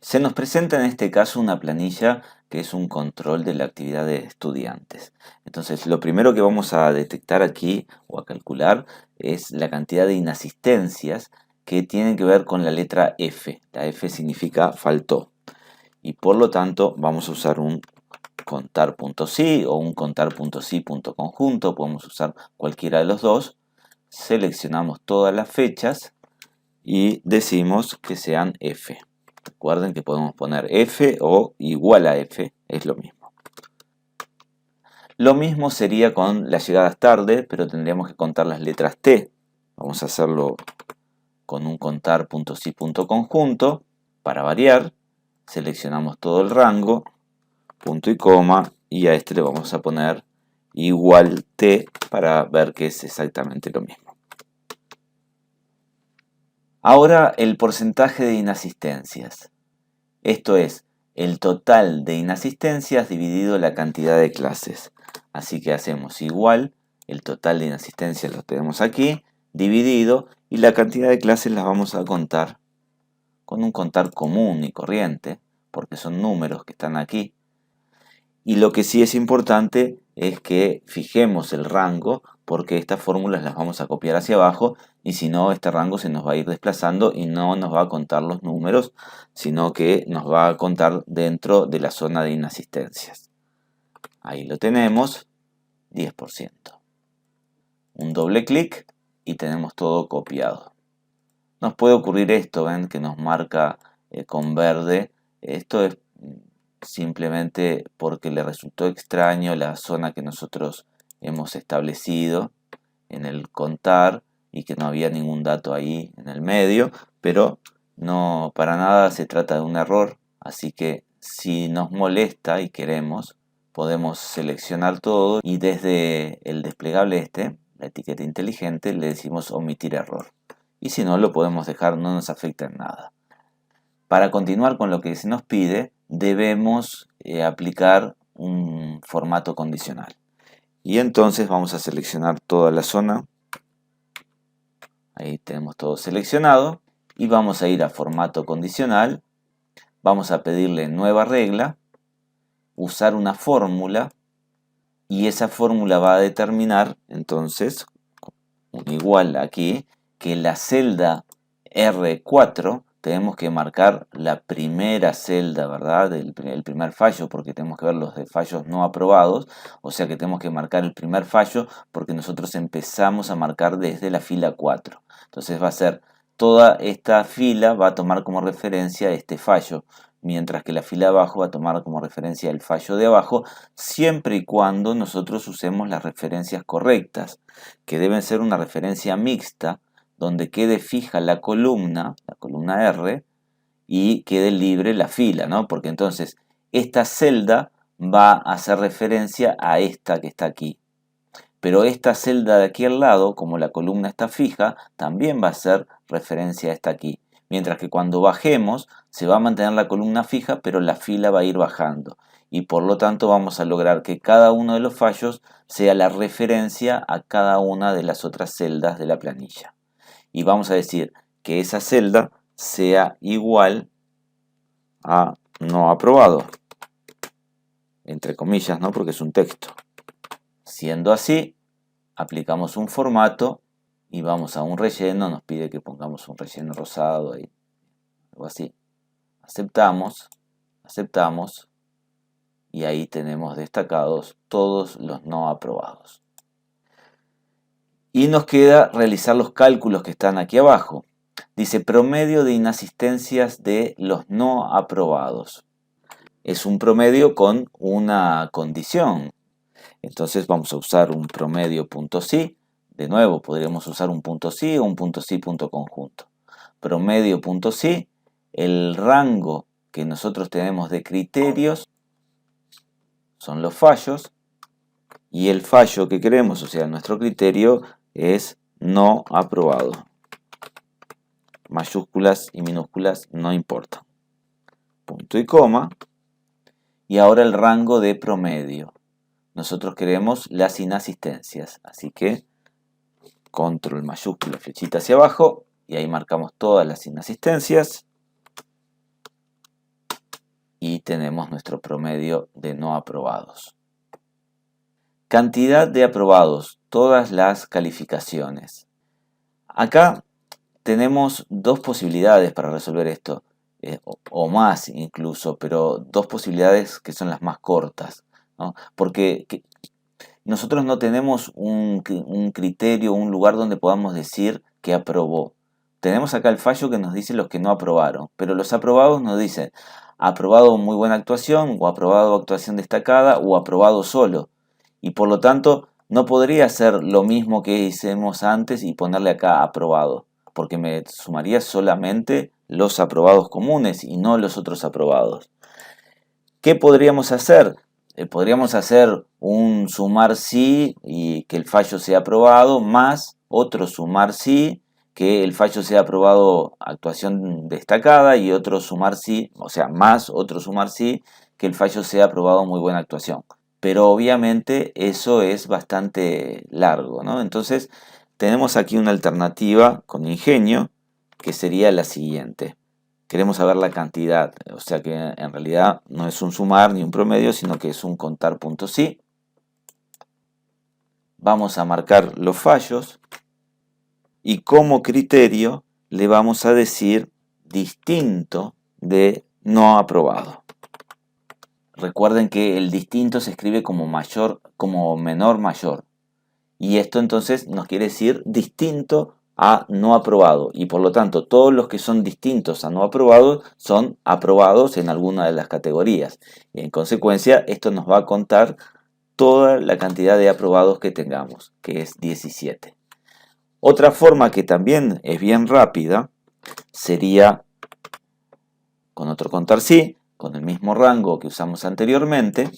Se nos presenta en este caso una planilla que es un control de la actividad de estudiantes. Entonces, lo primero que vamos a detectar aquí o a calcular es la cantidad de inasistencias que tienen que ver con la letra F. La F significa faltó. Y por lo tanto vamos a usar un contar.si o un contar.si.conjunto. Podemos usar cualquiera de los dos. Seleccionamos todas las fechas y decimos que sean F. Recuerden que podemos poner F o igual a F, es lo mismo. Lo mismo sería con las llegadas tarde, pero tendríamos que contar las letras T. Vamos a hacerlo con un contar.si.conjunto. Para variar, seleccionamos todo el rango, punto y coma, y a este le vamos a poner igual T para ver que es exactamente lo mismo. Ahora el porcentaje de inasistencias. Esto es el total de inasistencias dividido la cantidad de clases. Así que hacemos igual, el total de inasistencias lo tenemos aquí, dividido, y la cantidad de clases las vamos a contar con un contar común y corriente, porque son números que están aquí. Y lo que sí es importante es que fijemos el rango, porque estas fórmulas las vamos a copiar hacia abajo, y si no, este rango se nos va a ir desplazando y no nos va a contar los números, sino que nos va a contar dentro de la zona de inasistencias. Ahí lo tenemos, 10%. Un doble clic y tenemos todo copiado. Nos puede ocurrir esto, ven que nos marca con verde. Esto es simplemente porque le resultó extraño la zona que nosotros hemos establecido en el contar y que no había ningún dato ahí en el medio, pero no, para nada se trata de un error, así que si nos molesta y queremos, podemos seleccionar todo y desde el desplegable la etiqueta inteligente, le decimos omitir error. Y si no, lo podemos dejar, no nos afecta en nada. Para continuar con lo que se nos pide, debemos aplicar un formato condicional. Y entonces vamos a seleccionar toda la zona. Ahí tenemos todo seleccionado. Y vamos a ir a formato condicional. Vamos a pedirle nueva regla, usar una fórmula. Y esa fórmula va a determinar, entonces, un igual aquí, que la celda R4 tenemos que marcar la primera celda, ¿verdad? El primer fallo, porque tenemos que ver los de fallos no aprobados, o sea que tenemos que marcar el primer fallo porque nosotros empezamos a marcar desde la fila 4. Entonces va a ser toda esta fila va a tomar como referencia este fallo, mientras que la fila de abajo va a tomar como referencia el fallo de abajo, siempre y cuando nosotros usemos las referencias correctas, que deben ser una referencia mixta, donde quede fija la columna R, y quede libre la fila, ¿no? Porque entonces esta celda va a hacer referencia a esta que está aquí. Pero esta celda de aquí al lado, como la columna está fija, también va a hacer referencia a esta aquí. Mientras que cuando bajemos, se va a mantener la columna fija, pero la fila va a ir bajando. Y por lo tanto vamos a lograr que cada uno de los fallos sea la referencia a cada una de las otras celdas de la planilla. Y vamos a decir que esa celda sea igual a no aprobado. Entre comillas, ¿no? Porque es un texto. Siendo así, aplicamos un formato y vamos a un relleno. Nos pide que pongamos un relleno rosado ahí, algo así. Aceptamos, aceptamos y ahí tenemos destacados todos los no aprobados. Y nos queda realizar los cálculos que están aquí abajo. Dice promedio de inasistencias de los no aprobados. Es un promedio con una condición. Entonces vamos a usar un promedio.si. De nuevo, podríamos usar un punto .si o un punto .si.conjunto. Promedio.si, el rango que nosotros tenemos de criterios son los fallos. Y el fallo que queremos, o sea, nuestro criterio, es no aprobado. Mayúsculas y minúsculas no importan. Punto y coma. Y ahora el rango de promedio. Nosotros queremos las inasistencias. Así que control mayúscula, flechita hacia abajo. Y ahí marcamos todas las inasistencias. y tenemos nuestro promedio de no aprobados. Cantidad de aprobados, todas las calificaciones. Acá tenemos dos posibilidades para resolver esto, o más incluso, pero dos posibilidades que son las más cortas, ¿no? Porque nosotros no tenemos un criterio, un lugar donde podamos decir que aprobó. Tenemos acá el fallo que nos dice los que no aprobaron, pero los aprobados nos dicen aprobado muy buena actuación, o aprobado actuación destacada, o aprobado solo. Y por lo tanto, no podría ser lo mismo que hicimos antes y ponerle acá aprobado, porque me sumaría solamente los aprobados comunes y no los otros aprobados. ¿Qué podríamos hacer? Podríamos hacer un sumar sí y que el fallo sea aprobado, más otro sumar sí, que el fallo sea aprobado actuación destacada, y otro sumar sí, o sea, más otro sumar sí, que el fallo sea aprobado muy buena actuación. Pero obviamente eso es bastante largo, ¿no? Entonces tenemos aquí una alternativa con ingenio que sería la siguiente. Queremos saber la cantidad, o sea que en realidad no es un sumar ni un promedio, sino que es un contar puntos sí. Vamos a marcar los fallos y como criterio le vamos a decir distinto de no aprobado. Recuerden que el distinto se escribe como mayor, como menor mayor. Y esto entonces nos quiere decir distinto a no aprobado, y por lo tanto todos los que son distintos a no aprobado son aprobados en alguna de las categorías. Y en consecuencia esto nos va a contar toda la cantidad de aprobados que tengamos, que es 17. Otra forma que también es bien rápida sería con otro contar sí, con el mismo rango que usamos anteriormente,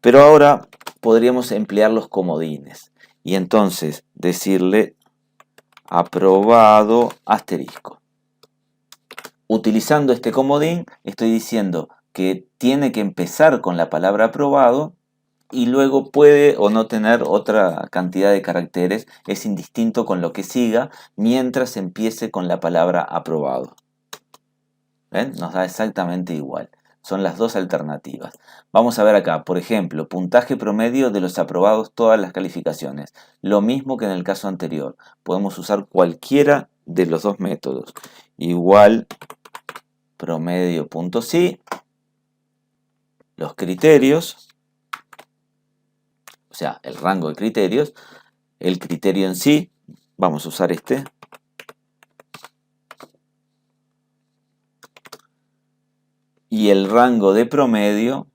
pero ahora podríamos emplear los comodines y entonces decirle aprobado asterisco. Utilizando este comodín estoy diciendo que tiene que empezar con la palabra aprobado y luego puede o no tener otra cantidad de caracteres, es indistinto con lo que siga mientras empiece con la palabra aprobado. ¿Ven? Nos da exactamente igual. Son las dos alternativas. Vamos a ver acá, por ejemplo, puntaje promedio de los aprobados todas las calificaciones. Lo mismo que en el caso anterior. Podemos usar cualquiera de los dos métodos. Igual promedio.sí. Los criterios, o sea, el rango de criterios. El criterio en sí, vamos a usar este. Y el rango de promedio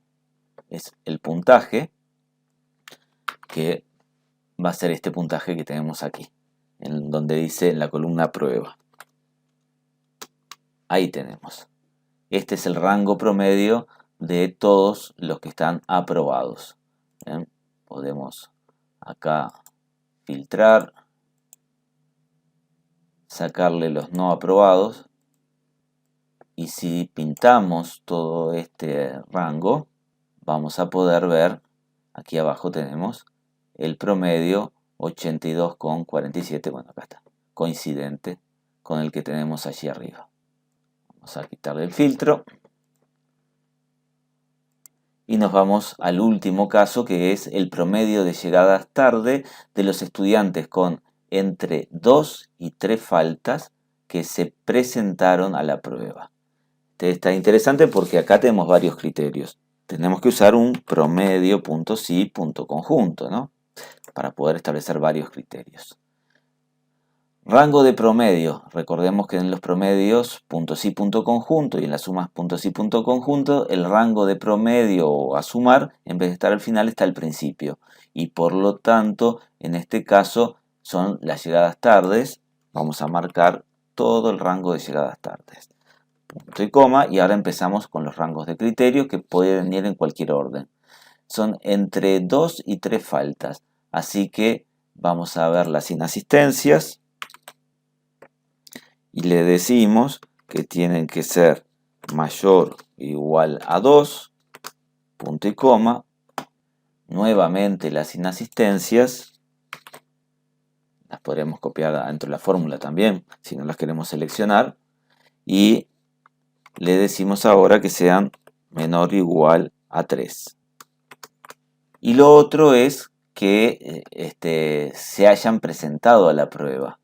es el puntaje, que va a ser este puntaje que tenemos aquí, en donde dice la columna prueba. Ahí tenemos. Este es el rango promedio de todos los que están aprobados. ¿Bien? Podemos acá filtrar, sacarle los no aprobados, y si pintamos todo este rango, vamos a poder ver, aquí abajo tenemos el promedio 82,47, bueno, acá está, coincidente con el que tenemos allí arriba. Vamos a quitarle el filtro y nos vamos al último caso, que es el promedio de llegadas tarde de los estudiantes con entre 2 y 3 faltas que se presentaron a la prueba. Está interesante porque acá tenemos varios criterios. Tenemos que usar un promedio.sí.conjunto, ¿no? Para poder establecer varios criterios. Rango de promedio. Recordemos que en los promedios .sí.conjunto y en las sumas .sí.conjunto, el rango de promedio a sumar, en vez de estar al final, está al principio. Y por lo tanto, en este caso, son las llegadas tardes. Vamos a marcar todo el rango de llegadas tardes. Punto y coma, y ahora empezamos con los rangos de criterio que pueden ir en cualquier orden. Son entre 2 y 3 faltas, así que vamos a ver las inasistencias y le decimos que tienen que ser mayor o igual a 2, punto y coma. Nuevamente las inasistencias las podremos copiar dentro de la fórmula también, si no las queremos seleccionar, y le decimos ahora que sean menor o igual a 3. Y lo otro es que se hayan presentado a la prueba.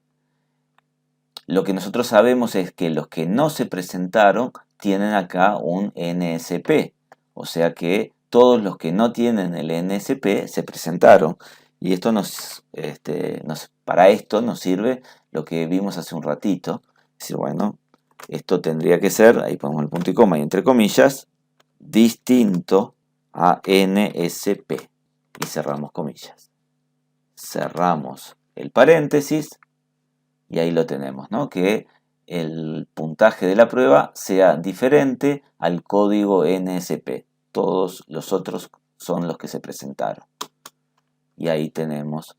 Lo que nosotros sabemos es que los que no se presentaron tienen acá un NSP. O sea que todos los que no tienen el NSP se presentaron. Y esto para esto nos sirve lo que vimos hace un ratito. Es decir, bueno, esto tendría que ser, ahí ponemos el punto y coma y entre comillas, distinto a NSP. Y cerramos comillas. Cerramos el paréntesis y ahí lo tenemos, ¿no? Que el puntaje de la prueba sea diferente al código NSP. Todos los otros son los que se presentaron. Y ahí tenemos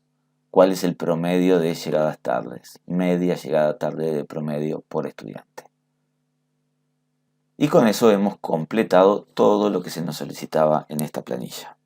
cuál es el promedio de llegadas tardes. Media llegada tarde de promedio por estudiante. Y con eso hemos completado todo lo que se nos solicitaba en esta planilla.